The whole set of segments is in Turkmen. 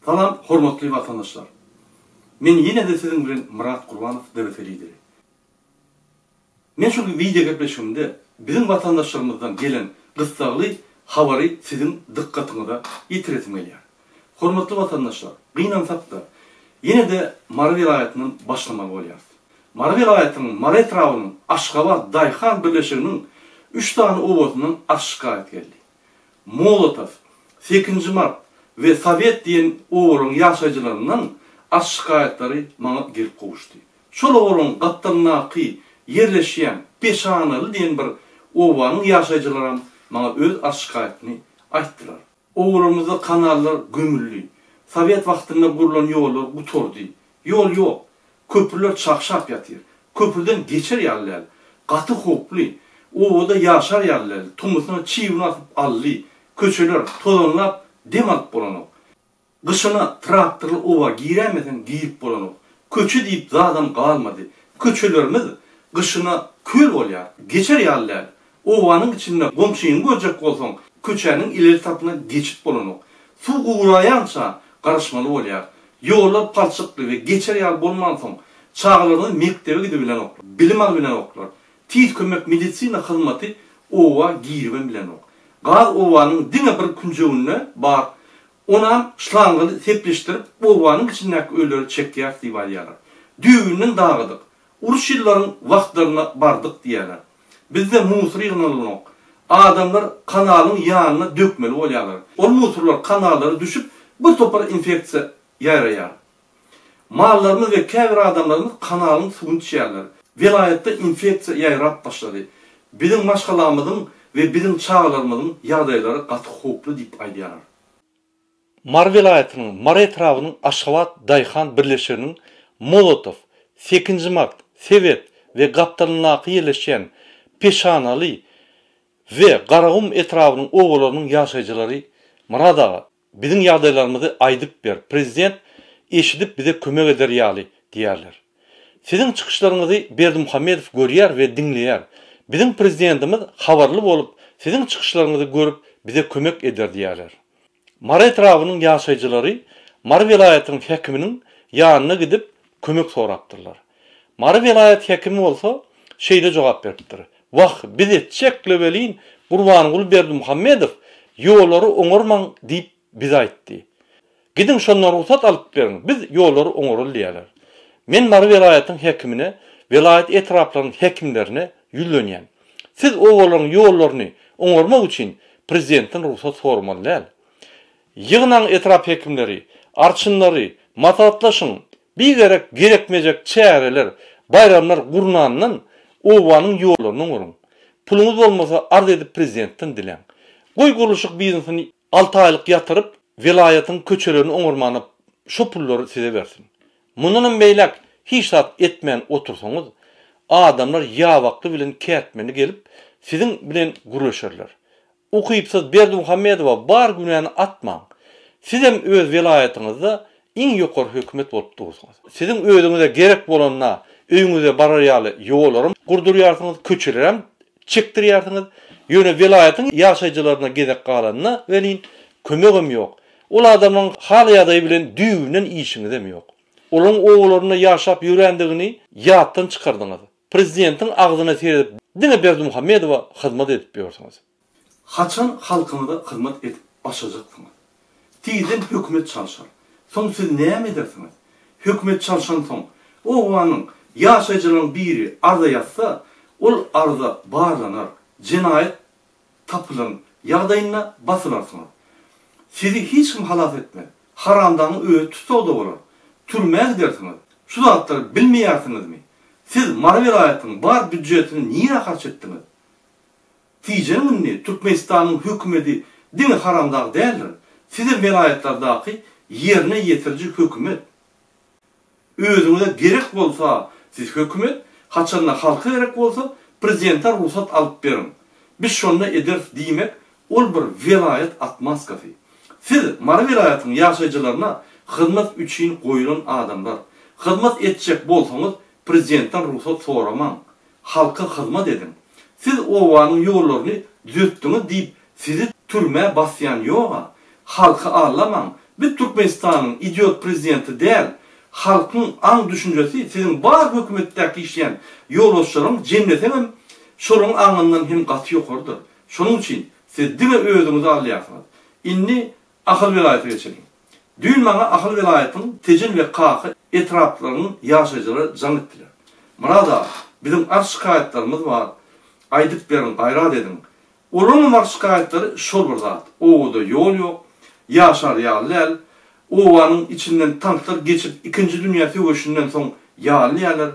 Salam, hormatly vatandaşlar. Men yine de sizin bilen Murat Kurbanov debetelidir. Men şu video gepleşimde bizim vatandaşlarımızdan gelen kıssagly habary sizin dikkatinize yitiretmeliyim. Hormatly vatandaşlar, gynansak da yine de Mara vilayetinin başlamalı bolyapyz. Mara vilayetinin Mara etrawynyň Aşgabat Dayhan birleşiginiň 3 tane obosynyň aşgabat geldi. Molotov, 8 Mart ve Sovet diyen oğulun yaşayıcılarından aşgabatlary maňa gelip gowuşdy. Şol oğulun gattarynaqy yerleşýän Peşanaly diyen bir obanyň yaşayıcılary maňa öz aşgabatyny aýtdylar. Oğulumyzda kanallar gömülli. Sovet wagtynda gurulan ýollar gutordy. Yol ýok. Köprüler çakşap ýatyr. Köprüden geçer ýerler. Gaty hoply. Oda yaşar ýerler. Tumusyna çiwini atyp ally. Köçeler tozanlap dem alyp bolanok. Gışına traktorly owa giremeden giyip bolanok. Köçü diýip zadan galmady. Köçelerimiz gışına köl bolýar. Geçer ýerler. Owanyň içinde gomşyny görjek bolsaň, köçäniň ileri tapyna geçip bolanok. Su guraýança garaşmaly bolýar. Ýollar palçykly we geçer ýer bolmansoň, çağlaryny mektebe gidip bilen oklar. Bilim al bilen oklar. Tiz kömek medisina hyzmaty owa girben bilen ok. Gaz owanyň diňe bir künjegine bar. Onam şlangyny sepleşdirip owanyň içindäki öleri çekýär diýip aýdýarlar. Düýünden dağıdyk. Uruş ýyllaryň wagtlaryna bardyk diýerler. Bizde musur ýygnalanyk. Adamlar kanalyň ýanyna dökmeli bolýarlar. Ol musurlar kanallary düşüp bir topar infeksiýa ýaraýar. Mallarymyz we käbir adamlarymyz kanalyň suwuny içýärler. Vilayetde infeksiýa ýaýrap başlady. Bizim maşgalamyzyň ve bizim çağlarımızın ýagdaýlary gaty hoply diýip aýdýarlar. Mara vilayetynyň Mara etrawynyň Aşgabat Dayhan birleşiginiň Molotov, 8 Mart, Sovet we Gaptalynaqy ýerleşýän Peşanaly we Garagum etrawynyň ogularynyň ýaşaýjylary Maradaga bizim ýagdaýlarymyzy aýdyp ber. Prezident eşidip bize kömek eder ýaly diýerler. Sizin çıkışlarınızı Berdimuhammedow görýär we diňleýär. Bizim prezidentimiz habarly bolup, sizin çıkışlarınızı görüp bize kömek eder diýerler. Mara etrawynyň ýaşaýjylary Mara vilayetiniň hekiminiň ýanyna gidip kömek sorapdyrlar. Mara vilayet hekimi bolsa şeýle jogap beripdir. Wah, biz etjekle welin Gurbanyň Berdimuhammedow ýollary oňarmaň diýip bize aýtdy. Gidin şonlara ruhsat alyp berin, biz ýollary oňarly diýerler. Men Mara vilayetiniň hekimine, vilayet etraplarynyň hekimlerine ýüllenýän. Siz ogularyň ýollaryny oňarmak üçin prezidentin ruhsat sormaly. Ýygnan etrap hekimleri, arçynlary, matatlaşyň, bir gerekmejek çäreler, bayramlar gurnandan owanyň ýollaryny oňaryn. Puluňyz bolmasa arz edip prezidentin dilen. Goý gurulşyk biznesini 6 aýlyk ýatyryp, vilayetin köçelerini oňarmanyp şu pullary size bersin. Mundan beýlek hiç etmän otursaňyz, adamlar ýawakly bilen kätmeni gelip sizin bilen gurulşarlar. Okuýypsyz Berdimuhammedowa bar günäni atmaň. Siz hem öz vilayetinizde iň ýokary hökümet bolup durýarsyňyz. Sizin özüňize gerek bolanyna öýüňize barar ýaly ýollarym gurdurýarsyňyz, köçeler hem çekdirýärsiňiz. Ýöne vilayetin ýaşaýjylaryna gezek galanyna welin kömegim ýok. Ol adamyň hal ýadagy bilen düýünden işiňiz hem ýok. Olaryň ogularyna ýaşap ýörendigini ýatdan çykardyňyz. Prezidentin agzyna seredip diňe Berdimuhammedowa hyzmat edip ýörsiňiz. Haçan halkyňyza hyzmat edip başajaksyňyz. Tiýden hökümet çalşar. Soň siz näme edersiňiz? Hökümet çalşan soň owanyň ýaşaýjylaryň biri arza ýatsa, ol arza barlanar, jinayet tapylan ýagdaýyna basylarsınız. Sizi hiç kim halas etmez. Haramdan öýe tutawda bolar. Türmäge gidersiniz. Şu zatları bilmeýärsiňizmi? Siz Mara vilayetiniň bar büdjetini niýe harç etdiňiz? Tiýjenini Türkmenistanyň hökümeti diňe haramdagy däldir. Sizin vilayetlerdaky yerine ýetirjik hökümet. Özüňize gerek bolsa, siz hökümet, haçanna halka gerek bolsa, prezidentden ruhsat alyp berin. Biz şonda ederiz diýmek, ol bir vilayet atmaskasy. Siz Mara vilayetiniň ýaşaýjylaryna hyzmat üçin goýulan adamlar. Hyzmat etjek bolsaňyz, prezidentden ruhsat soramaň. Halka hyzmat edin. Siz owanyň ýollaryny düzeltdiňiz diýip sizi türme basýan ýoga. Halka ağlamaň. Biz Türkmenistan'ın idiot prezidenti değil, halkın an düşüncesi sizin bar hükümetteki işleyen yoldaşlarım cemletemem, şorun anından hem katı yokurdur. Şunun için siz dine özünüzü ağlayarsınız. İnni akıl velayeti geçelim. Düğün bana akıl velayetin tecin ve kakı etraflarının yaşayıcıları can ettiler. Murada bizim ar şikayetlerimiz var. Aydık verin, gayrat edin. Onun var şikayetleri şol burdat. Oğuda yol yok, yaşar yağlı. Ovanın içinden tanklar geçip 2. Dünya Savaşı'ndan son yağlı yerler.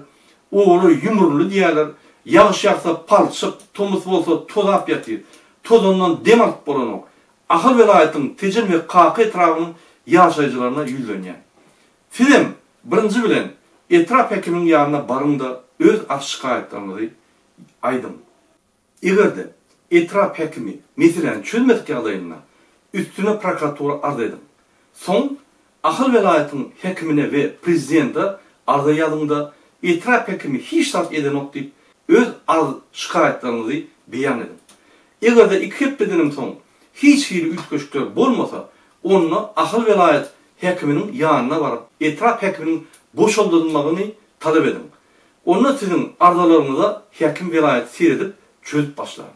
Oğlu yumurlu diyerler. Yağış yağsa palçık, tomus olsa tozap yatıyor. Tozondan demak bolanok. Akıl velayetin tecin ve kakı etrafının yaşayıcılarına yüzlönyen. Film birinci bilen etraf hekiminin yanına barında öz ar şikayetlerini aydım. Eğer de etraf hekimi meselen çözmedik adayına üstüne prokuratura arz edin. Son akıl velayetin hekimine ve prezidente arz edin etraf hekimi hiç sart eden ok deyip öz arz şikayetlerini beyan edin. Eğer de iki hepbedenin son hiç hili üst köşkler bolmasa onu akıl velayet hekiminin yanına varıp etraf hekiminin boşaldırılmasını talep edin. Onunla sizin arzalarınıza hekim velayet seyredip çözüp başlar.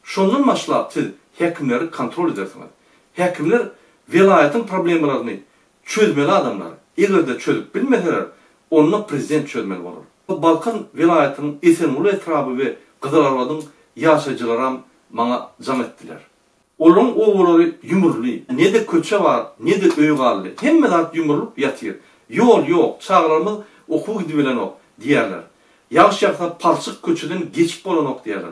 Şundan başlayıp siz hekimleri kontrol edersiniz. Hekimler velayetin problemlerini çözmeli adamlar. Eğer de çözüp bilmeseler onunla prezident çözmeli olur. Balkan velayetinin Esenulu etrafı ve Kızılarvad'ın yaşayıcılara bana can ettiler. Onun oğulları yumurlu, ne de köçe var, ne de öygallı. Hem zat yumurlup yatıyor. Yol yok, çağlarımız oku gidibilen ok diyerler. Yağış yağsa palçık köçeden geçip olan ok diyerler.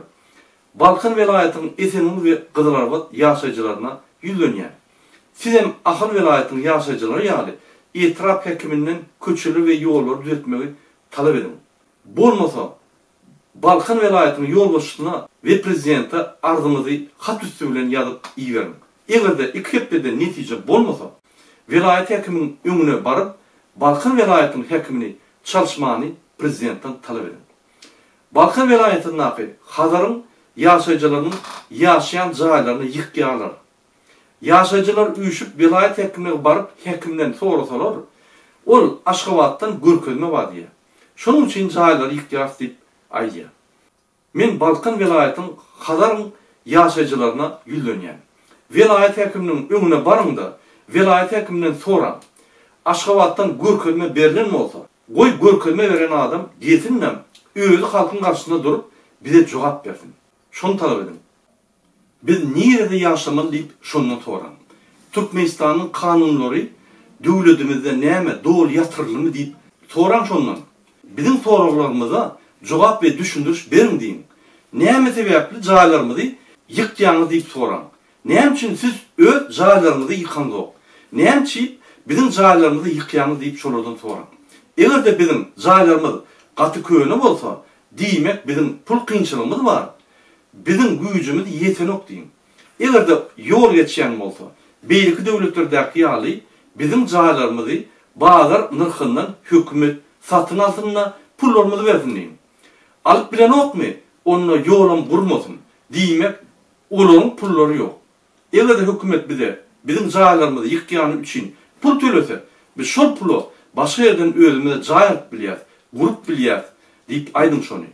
Balkan velayetinin Esenulu ve Kızılarvad yaşayıcılarına yüzlönyen. Sizem akıl velayetinin yaşayıcıları yani etraf hekiminden köçülü ve yolları düzeltmeyi talep edin. Bolmasa Balkan velayetinin yol başına ve prezidente arzınızı hat üstü bilen yazıp iyi verin. Eğer de iki hepte netice bolmasa velayet hekiminin önüne barıp Balkan velayetinin hekimini çalışmanı prezidentten talep edin. Balkan velayetinin nakı Hazar'ın yaşayıcılarının yaşayan cahillarını yıkıyarlar. Yaşayıcılar uyuşup velayet hekimine barıp hekimden sorar. Ol Aşgabat'tan Gürközme var diye. Şunun için cahillar yıkıyar deyip aydiya. Men Balkan velayetinin Hazar'ın yaşayıcılarına yüzlönyen. Velayet hekiminin önüne barın da velayet hekiminden soran Aşgabat'tan Gürközme verilen mi olsa koy Gürközme veren adam getinle özü halkın karşısında durup bize cevap versin. Şunu talep edin. Biz nerede yaşamalı deyip şundan soran. Türkmenistan'ın kanunları devletimizde neyme doğru yatırılır mı deyip soran şundan. Bizim sorularımıza cevap ve düşündürüş verin deyin. Neyme sebeple cahillerimizi yıkacağını deyip soran. Neyem için siz öz cahillerimizi yıkandı o. Neyem için bizim cahillerimizi yıkacağını deyip şuradan soran. Eğer de bizim cahillerimiz katı köyüne olsa demek bizim pul kıyınçılığımız var. Bizim gücümüz yetenok deyin. Eğer de yol geçen olsa belki devletlerdeki yağlı bizim cahillerimizi bazılar nırkından hükümet satın altına pullarımızı versin deyin. Alıp bilen ok mu? Onunla yolun kurmasın. Demek onun pulları yok. Eğer de hükümet bize bizim cahillerimizi yıkayanı için pul tölese biz şol pulu başka yerden özümüze cahil biliyaz, grup biliyaz deyip aydın şunu.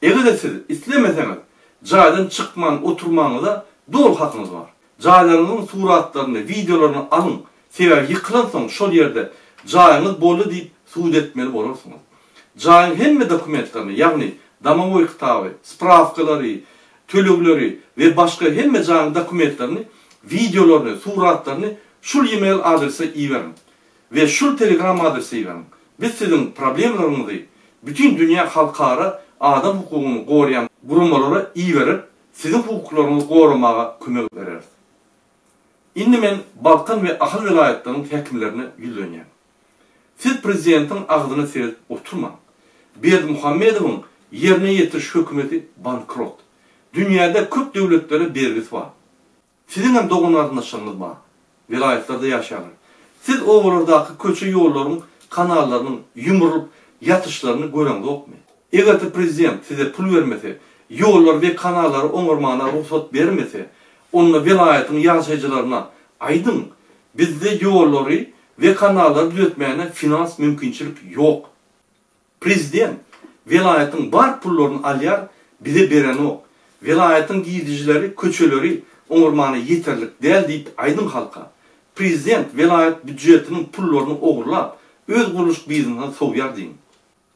Eğer de siz istemeseniz cahilden çıkman, oturmanıza doğru hakkınız var. Cahillerin suratlarını, videolarını alın. Sever yıkılan sonra şol yerde cahiliniz bolu deyip suud etmeli olursunuz. Cahilin hem dokumentlerini yani Damovoy kitabı, spravkaları, tölövleri ve başka hem cahilin dokumentlerini, videolarını, suratlarını şul e-mail adresi iyi verin. Ve şul telegram adresi iyi verin. Biz sizin problemlerinizi bütün dünya halkara adam hukukunu koruyan kurumlara iyi verir, sizin hukuklarınızı korumaya kömek veririz. Indi men Balkan ve akıl velayetlerinin hekimlerine yüzlönyen. Siz prezidentin ağzına seyredip oturma. Berdi Muhammedov'un yerine yetiriş hükümeti bankrot. Dünyada köp devletlere bergisi var. Sizin hem doğunlarınlaşlarınız var. Velayetlerde yaşarlar. Siz ovalardaki köçü yolların, kanallarının yumurulup yatışlarını gören de okmayın. Eğer de prezident size pul vermese, yollar ve kanalları onurmağına ruhsat vermese, onunla velayetin yaşayıcılarına aydın Bizde yolları ve kanalları düzeltmeyene finans mümkünçilik yok. Prezident velayetin bar pullarını alyar, bize beren o. Velayetin giydicileri, köçeleri oňurmany yeterlik değil deyip aydın halka. Prezident velayet büdjetinin pullarını oğurlap, öz kuruluş bizninden soğuyar deyin.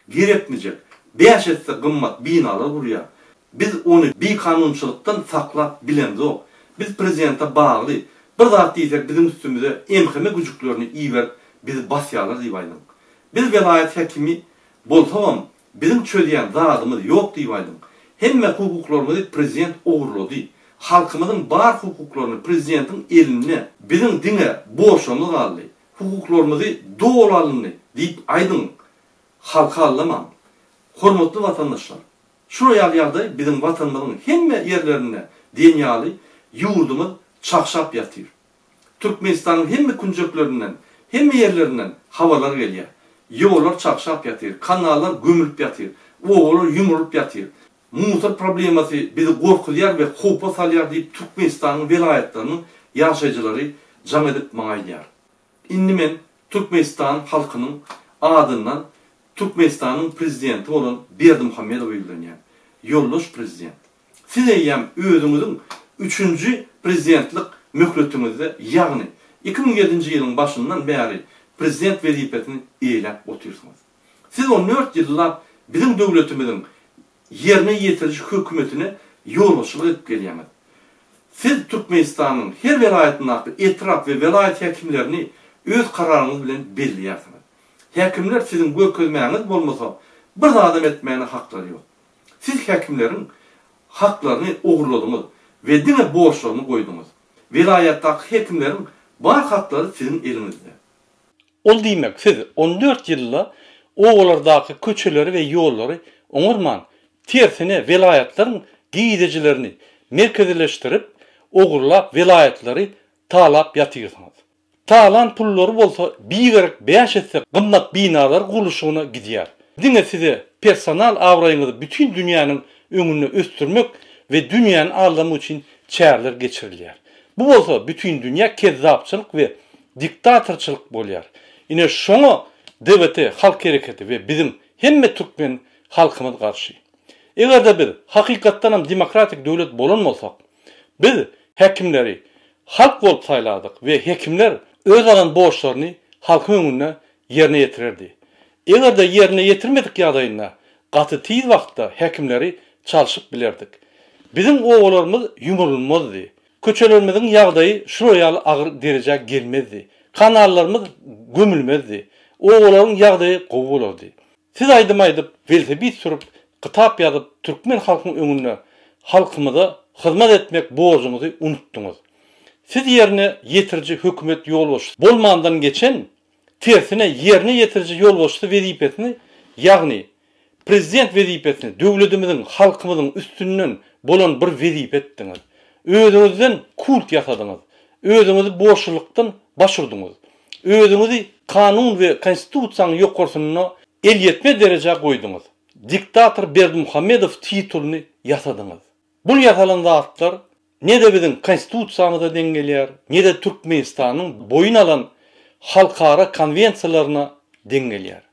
Gerekmeyecek, 5 etse gımmat binalar buraya. Biz onu bir kanunçılıktan saklap bilendiz o. Biz prezidente bağlı. Bir zat deysek bizim üstümüze emheme gücüklerini iyi ver, bizi basyalar deyip aydın. Biz velayet hekimi bolsam, bizim çöleyen zadımız yok deyip aydın. Hemme hukuklarımızı prezident oğurladı. Halkımızın bar hukuklarını prezidentin eline, bizim dine boşanlı kaldı. Hukuklarımızı doğalalını deyip aydın. Halka allamam. Hormatly vatandaşlar. Şuraya ýagdaý bizim vatanymyzyň hemme yerlerine denýaly ýurdumyz çakşap ýatyr. Türkmenistanyň hemme kunjaklerinden, hemme yerlerinden havalar gelýär. Ýollar çakşap ýatyr, kanallar gömülüp ýatyr, oğullar ýumrulyp ýatyr. Musar problemasy bizi gorkudýar we hopa salýar diýip Türkmenistanyň velayetleriniň ýaşaýjylary jam edip maňaýdýar. Indi men Türkmenistan halkynyň adyndan Türkmenistanyň prezidenti bolan Berdimuhammedowy bildirýän. Ýoldaş prezident. Siz eýýäm özüňiziň 3-nji prezidentlik möhletimizde, ýagny 2007-nji ýylyň başyndan bäri prezident wezipetini eýläp oturýarsyňyz. Siz 14 ýyllap bizim döwletimiziň yerine ýetiriji hökümetine ýolbaşçylyk edip gelýärmiz. Siz Türkmenistanyň her welaýetinde etraf we welaýet hekimlerini öz kararyňyz bilen belliýärsiňiz. Hekimler sizin görkezmäňiz bolmasa bir adam etmäne haklary ýok. Siz hekimlerin haklaryny ogurladyňyz we dine borçlaryny goýduňyz. Welaýatdaky hekimlerin bar haklary sizin eliňizde. Ol diýmek, siz 14 ýylda oğulardaky köçeleri we ýollary oňurman tersine welaýatlaryň giýdicilerini merkezleştirip ogurlap welaýatlary talap ýatyrsyňyz. Talan pullary bolsa bigerek 5 etse gymmat binalar guruluşyna gidýär. Diňe size personal awraýyňyzy bütün dünýäniň öňüne östürmek we dünýäni aldamy üçin çärler geçirilýär. Bu bolsa bütün dünýä kezzapçylyk we diktatorçylyk bolýar. Ine şoňa DWT halk hereketi we bizim hemme türkmen halkymyz garşy. Egerde bir hakykatdan demokratik döwlet bolan bolsak, biz hekimleri halk bolup saýladyk we hekimler öz alan borçlaryny halkyň öňüne ýerine ýetirerdi. Egerde ýerine ýetirmedik ýagdaýynda gaty tiz wagtda hekimleri çalyşyp bilerdik. Bizim oğullarymyz ýumrulmazdy. Köçelerimiziň ýagdaýy şuraya agyr derejä gelmezdi. Kanallarymyz gömülmezdi. Oğullaryň ýagdaýy gowy bolardy. Siz aýdyp velosiped sürüp, kitap ýazyp türkmen halkynyň öňüne halkymyza hyzmat etmek borcuňyzy unutduňyz. Siz yerine yetirci hükümet ýolbaşçy bolmandan geçen tersine yerine yetirci ýolbaşçy wezipetini, ýagny prezident wezipetini döwletimiziň halkymyzyň üstünden bolan bir wezipet etdiňiz. Özüňizden kult ýasadyňyz. Özüňizi boşlukdan başyrdyňyz. Özüňizi kanun we konstitusiýanyň ýokarsyna el ýetme derejä goýduňyz. Diktator Berdimuhammedow titulyny ýasadyňyz. Bu ýasalan zatlar ne de bizim konstitusiýamyza deňgelýär, ne de Türkmenistanyň boyun alan halkara konvensiýalaryna deňgelýär.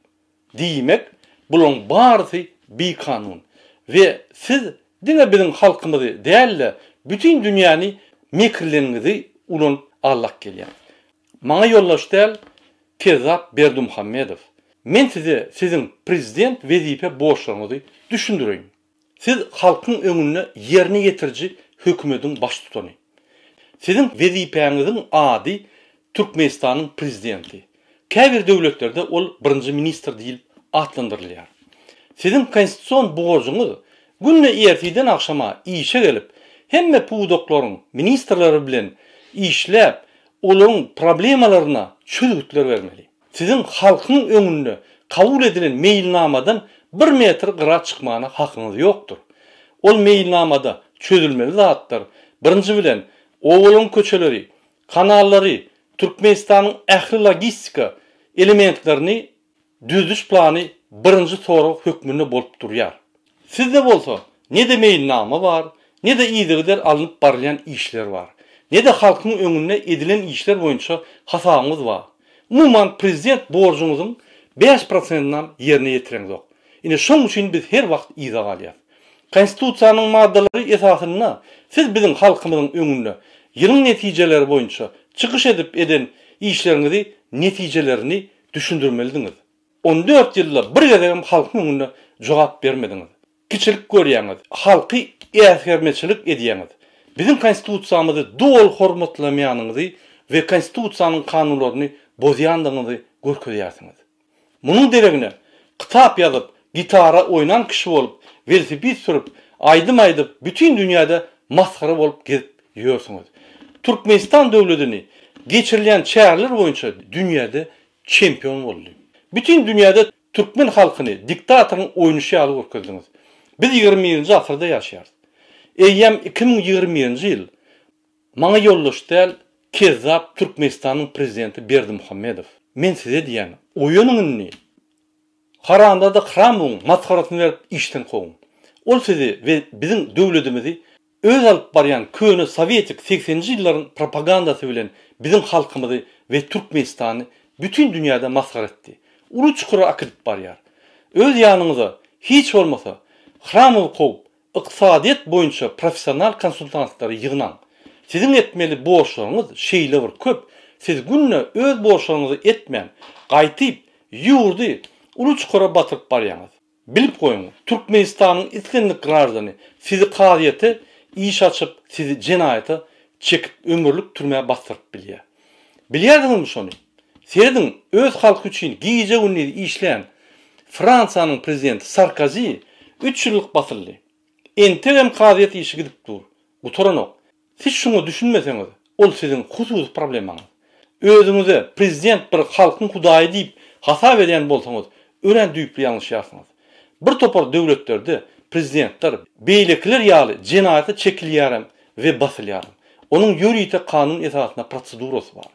Diýmek, bulan barysy bir kanun we siz dine bizim halkymyzy dälle bütün dünýäni mekirlerinizi ulan allak gelýär. Maňa ýoldaş däl Kezzap Berdimuhammedow. Men size sizin prezident wezipe borçlaryňyzy düşündireyim. Siz halkyň öňüne ýerine ýetirji hökümetiň baş tutany. Sizin wezipeňiziň ady Türkmenistanyň prezidenti. Käbir döwletlerde ol birinji ministr diýilip atlandyrylýar. Sizin konstitusiýon borcuňyz günne ertiden akşama işe gelip hemme puwdoklaryň ministrleri bilen işläp olaryň problemalaryna çözgütler bermeli. Sizin halkyň öňünde kabul edilen meýilnamadan 1 metr gyra çykmana hakyňyz ýokdur. Ol meýilnamada çözülmeli zatlar birinji bilen oğulun köçeleri, kanallary, Türkmenistanyň ähli logistika elementlerini düzüş plany birinji soru hökmünde bolup durýar. Sizde bolsa ne de meýilnama bar, ne de ýygylar alınıp barlayan işler var. ne de halkın öňünde edilen işler boýunça hasabyňyz bar. Umuman prezident borjumyzyň 5%-dan ýerine ýetireňok. Ine şoň üçin biz her wagt ýyza galýar. Konstitusiýanyň maddalary esasyna siz biziň halkymyzyň öňünde ýylyň netijeleri boýunça çykyş edip eden işleriňizi netijelerini düşündirmelidiňiz. 14 ýylda bir gezegem halkyň öňünde jogap bermediňiz. Kiçilik görýäňiz, halky äsgermeçilik edýäňiz. Bizim konstitusiýamyzy dol hormatlamaýanyňyzy we konstitusiýanyň kanunlaryny bozýandyňyzy görkezýärsiňiz. Munyň deregine kitap ýazyp, gitara oýnan kişi bolup, velosiped sürüp, aýdym bütün dünýäde maskara bolup gezip ýörsiňiz. Türkmenistan döwletini geçirilen çäherler boýunça dünýäde çempion boldy. Bütün dünýäde Türkmen halkyny diktatorun oýnuşy alyp görkezdiňiz. Biz 20-nji asyrda ýaşaýarys. Eýýem 2020-nji ýyl maňa ýoldaş däl kezzap Türkmenistanyň prezidenti Berdimuhammedow. Men size diýen, oýanyňyny haranda da hramyň maskarasyny berip işden goýun. Ol sizi we biziň döwletimizi öz alyp barýan köne Sowietik 80-nji ýyllaryň propagandasy bilen biziň halkymyzy we Türkmenistany bütün dünýäde maskara etdi. Uly çukura akıtyp barýar. Öz ýanyňyza hiç bolmasa hramyny goýup iqtisadiýet boýunça professional konsultantlary ýygynan. Sizin etmeli borçlaryňyz şeýle bir köp. Siz günne öz borçlaryňyzy etmän, gaýtyp, ýurdy, uly çukura batyryp barýaňyz. Bilip goýun, Türkmenistanyň islenlik garajdany sizi qadiýete iş açyp, sizi jenaýata çekip ömürlük türmäge bastyryp bilýär. Bilýärdiňizmi şonu? Sizin öz halky üçin giýje günleri işleýän Fransiýanyň prezidenti Sarkozy 3 ýyllyk batyrly. Entegem qadiýet işi gidip dur. Uturanok. Siz şunu düşünmeseňiz, ol sizin husus problemaňyz. Özüňize prezident bir halkyň hudaýy diýip hasap edýän bolsaňyz, ören düýüp ýalňyş ýasyňyz. Bir topar döwletlerde prezidentler beýlekler ýaly jenaýata çekilýärem we basylýarem. Onuň ýürüýte kanun esasyna prosedurasy bar.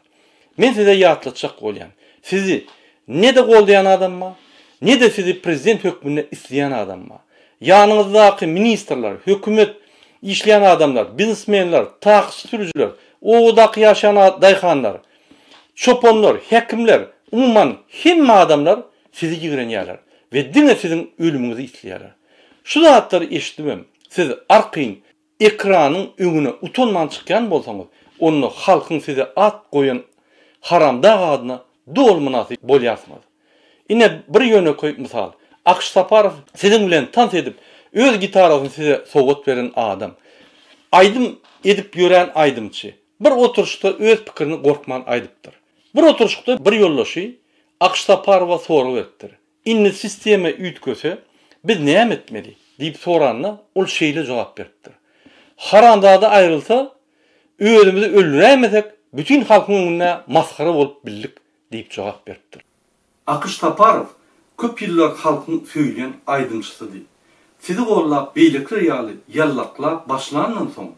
Men size ýatlatjak bolýan. Sizi ne de goldayan adamma, ne de sizi prezident hökmüne isleýän adamma. Ýanyňyzdaky ministrler, hökümet işleyen adamlar, biznesmenler, taksi sürücüler, oğudak yaşayan dayhanlar, çoponlar, hekimler, umuman hemme adamlar sizi giren yerler ve dine sizin ölümünüzü isteyerler. Şu zatları eşitmem, siz arkayın ekranın önüne utanman çıkan bolsanız, onu halkın size at koyun haramda adına doğal münasip bolyarsınız. Yine bir yöne koyup misal, Akış Saparov sizin bilen tans edip, öz gitarasını size soğut veren adam. Aydım edip yören aydımçı. Bir oturuşta öz pikirini korkman aydıptır. Bir oturuşta bir yollaşy Akış Saparov'a soru veripdir. İnni sisteme üytköse biz näme etmeli deyip soranna ol şeýle jogap beripdir. Haranda da ayrılsa özümüzi öldüremesek bütün halkyň öňünde maskara bolup bildik deyip jogap beripdir. Akış Saparov köp ýyllar halkyň söýleýän aydymçysydy. Sizi gollap beýlekler ýaly ýallaklap başlanandan soň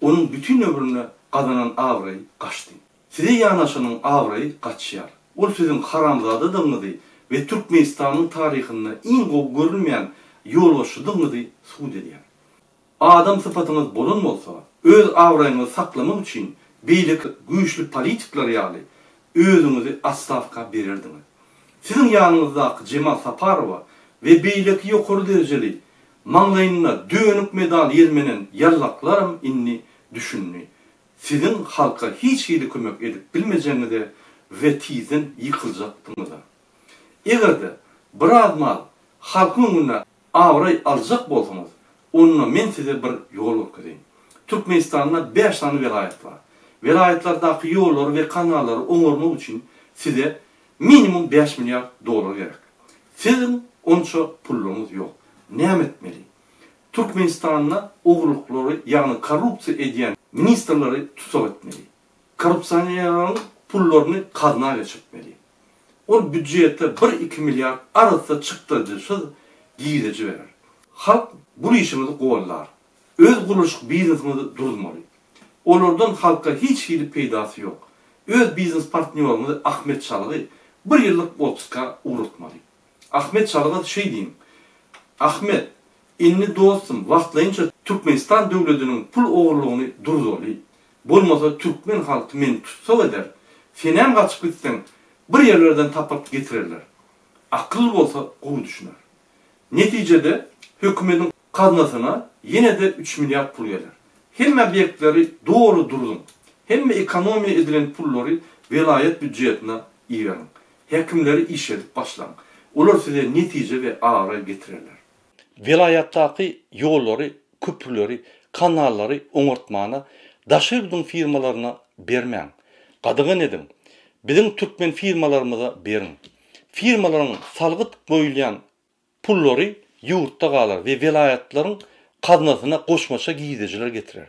onun bütün ömrüne gazanan awry gaçdy. Sizi ýanaşanyň awry gaçýar. Ol sizin haramzadadyňyzy we Türkmenistanyň taryhyna iň gowy görülmeýän ýolbaşydyňyzy suwd edýär. Adam sypatyňyz bolan bolsa, öz awraňyzy saklamak üçin beýlek güýçli politikler ýaly özüňizi astafka bererdiňiz. Sizin ýanyňyzdaky Cemal Saparova we beýlek ýokary derejeli maňlaýyna dönük medal ýermenen ýallaklaram inni düşünni. Sizin halka hiç ýyly kömek edip bilmejenide we tizen ýykyljakdyňyza. Egerde bir admal halkyň öňüne awray aljak bolsaňyz, onu men size bir ýol görkezýän. Türkmenistanda 5 tane vilayet var. Vilayetlerdaky ýollar we kanallar oňarmak üçin size minimum 5 milyar dolar gerek. Sizin onça pullaryňyz ýok. Näme etmeli? Türkmenistanyna ogurlyklary, ýagny korrupsiýa edýän ministrleri tutsak etmeli. Korrupsiýanyň pullaryny kazna geçirmeli. O büdjete 1-2 milyar arasynda çykdyrdyşy giýileji berer. Halk bu işimizi gowallar. Öz guruluşyk biznesimizi durdurmaly. Olardan halka hiç ýyly peýdasy ýok. Öz biznes partnerimiz Ahmet Çalıgy 1 ýyllyk otuzka uğratmaly. Ahmet Çalıga şey diýim. Ahmet, inni dostum, wagtlaýynça Türkmenistan döwletiniň pul ogurlygyny durdurly. Bolmasa Türkmen halkı meni tutsa eder. Senem kaçıp gitsen bir yerlerden tapıp getirirler. Akıllı bolsa o düşünür. Neticede hükümetin kaznasına yine de 3 milyar pul gelir. Hemme bekleri doğru durun. Hemme ekonomi edilen pulları velayet bütçetine iyi verin. Hekimleri iş edip başlayın. Olur size netice ve ağrı getirirler. Vilayattaki yolları, köprüleri, kanalları oňartmana daşyrdın firmalarına bermeň. Gadygyn edin. Bizim Türkmen firmalarımıza berin. Firmaların salgyt boýulýan pullary ýurtda galar ve vilayatlaryň kaznasyna goşmaça giýdejiler getirer.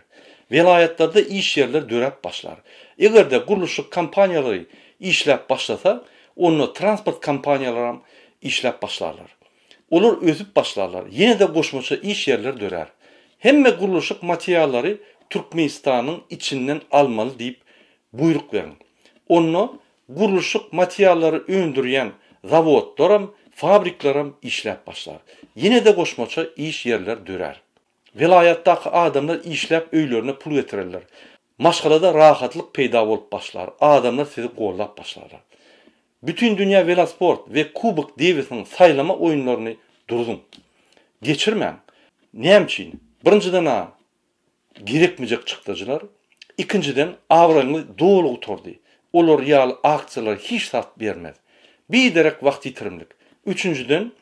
Vilayatlarda iş yerler dörep başlar. Egerde guruluşlyk kampaniýalary işläp başlasa, onu transport kampaniýalary işläp başlarlar. Olur özüp başlarlar. Yine de goşmaça iş yerler dörer. Hemme guruluşlyk materialları Türkmenistanyň içinden almaly diýip buyruk verin. Onu guruluşlyk materialları öndürýän zavodlaram, fabriklaram işläp başlar. Yine de goşmaça iş yerler dörer. Vilayatdaky adamlar işläp öýlerine pul getirirler. Maşgalada rahatlyk peýda bolup başlar. Adamlar sizi gollap başlarlar. Bütün dünya velasport ve Kubok Davis'in saylama oyunlarını durdun. Geçirmem. Näçin? Birinciden gerekmeyecek çıktıcılar. İkinciden avraňy dolu oturdu. Olar ýaly aksiýalar hiç sat bermez. Bir derek wagt ýitirimlik. Üçüncüden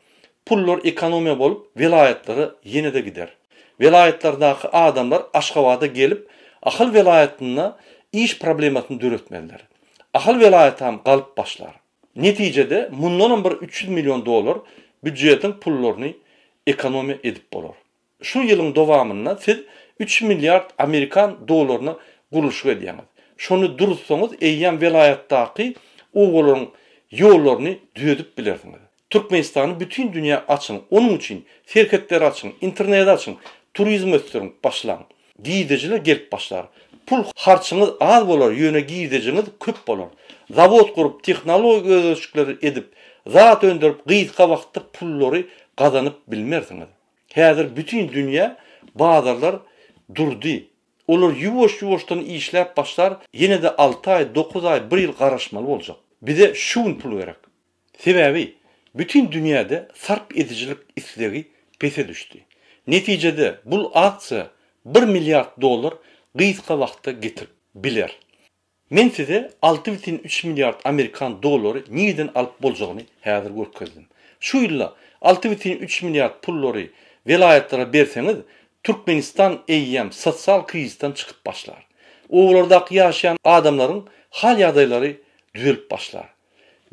pullar ekonomiýa bolup vilayatlara yine de gider. Vilayatlardaky adamlar Aşgabatda gelip ahyl vilayatyna iş problematyny döretmeliler. Ahyl vilayatam galyp başlar. Neticede mundan bir 300 milyon dolar büdjetin pullaryny ekonomiýa edip bolar. Şu ýylyň dowamynda siz 3 milyard Amerikan dolaryny guruluş edýäňiz. Şonu durutsaňyz eýýän vilayatdaky oglaryň ýollaryny düýedip bilersiňiz. Türkmenistany bütün dünýä açyň. Onuň üçin şirketler açyň, internet açyň, turizm ötüriň başlaň. Giýdejiler gelip başlar. Pul harçyňyz az bolar, ýöne giýdejiňiz köp bolar. Zavod kurup, tehnologiýa özgürlükleri edip, zat öndürüp, gıytka wagtda pullary gazanyp bilmersiňiz. Häzir bütün dünýä bazarlar durdy. Olar ýuwaş-ýuwaşdan işläp başlar, ýene de 6 ay, 9 ay, 1 ýyl garaşmaly boljak. Bize şuň pul gerek. Sebebi bütün dünýäde sarp edijilik islegi pese düşdi. Neticede bul aksiýa 1 milyard dolar gıytka wagtda getirip biler. Men size 6,3 milyard Amerikan dolary niden alyp boljagyny häzir görkezdim. Şu ýylla 6,3 milyard pullary vilayatlara berseňiz, Türkmenistan eýýäm sosial krizisden çykyp başlar. Oğlardaky ýaşaýan adamlaryň hal ýagdaýlary düzelip başlar.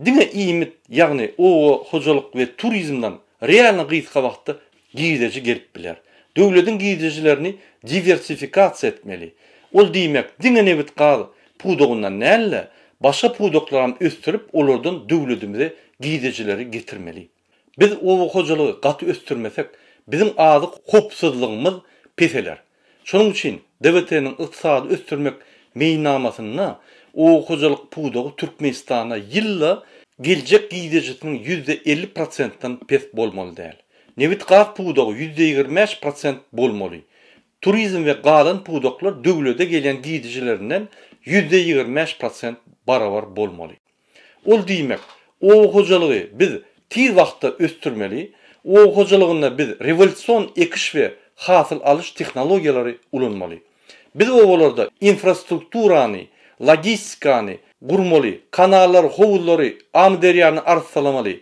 Diňe iýmit, ýagny o hojalyk we turizmden real gıytka wagtda giýdeji gelip biler. Döwletiň giýdejilerini diversifikasiýa etmeli. Ol diýmek, diňe nebit gal pudogundan nälle başga pudoklarym östürip olardan döwletimize giýdejileri getirmeli. Biz o hojalygy gaty östürmesek, bizim azy hopsuzlygymyz peseler. Şonuň üçin dewletiniň ykdysady östürmek meýnamasyna o hojalyk pudogu Türkmenistana ýylla geljek giýdejisiniň %50%dan pes bolmaly däl. Nebit gat pudogu %25% bolmaly. Turizm ve galan pudoklar döwlete gelen giýdejilerinden %25% barabar bolmaly. Ol diýmek, o hojalygy biz tiz wagtda östürmeli, o hojalygynda biz revolýusiýon ekiş we hasyl alyş tehnologiýalary ulanmaly. Biz owalarda infrastrukturany, logistikany gurmaly, kanallar, howuzlary, amderýany arsalamaly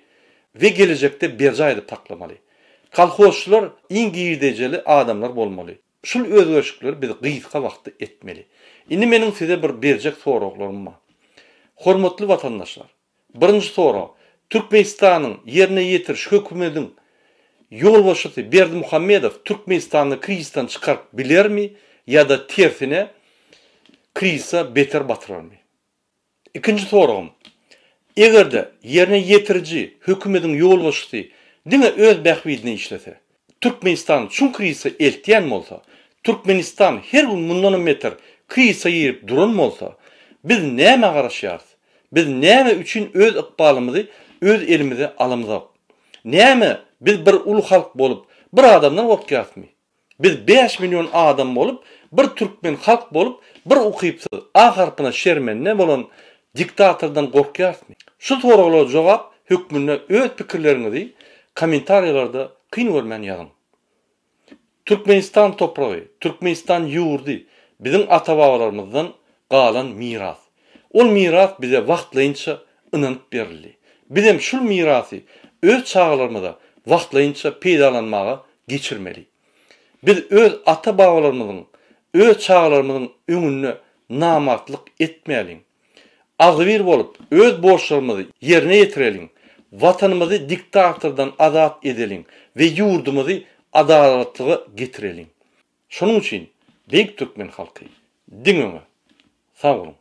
we gelecekde berja edip taklamaly. Kalhozçular iň giýdejeli adamlar bolmaly. Şul özgörşükleri biz gıytka wagtda etmeli. Indi meniň size bir berjek soraklarym bar. Hormatly watandaşlar, birinji sorak, Türkmenistanyň ýerine ýetiriş hökümetiň ýolbaşçysy Berdimuhammedow Türkmenistanyň krizisden çykaryp bilermi ýa-da tersine krizise beter batyrarmy? İkinji soragym, egerde ýerine ýetiriji hökümetiň ýolbaşçysy diňe öz bähwidini işlese, Türkmenistan şu krizise eltýän bolsa, Türkmenistan her gün mundan meter krizise ýerip duran bolsa, biz näme garaşýarys? Biz näme üçin öz ykbalymyzy öz elimize alamyzak? Näme biz bir ulu halk bolup bir adamdan gotýarysmy? Biz 5 milyon adam bolup bir türkmen halk bolup bir ukypsy A harpyna şermenne bolan diktatordan gorkýarmy? Şu soragylara jogap hökmünde öz pikirleriňizi kommentariýalarda kyn görmän ýazyn. Türkmenistan topragy, Türkmenistan ýurdy biziň ata-babalarymyzdan galan miras. Ol miras bize wagtlaýynça ynanyp berildi. Biz hem şul mirasy öz çağlarymyzda wagtlaýynça peýdalanmaga geçirmeli. Biz öz ata-babalarymyzyň, öz çağlarymyzyň öňünde namatlyk etmeýäliň. Agzybir bolup öz borçlarymyzy ýerine ýetirelim. Vatanymyzy diktatordan azat edeliň we ýurdumyzy adalatlyga getirelim. Şonuň üçin Beýik Türkmen halky diňe sag bolun.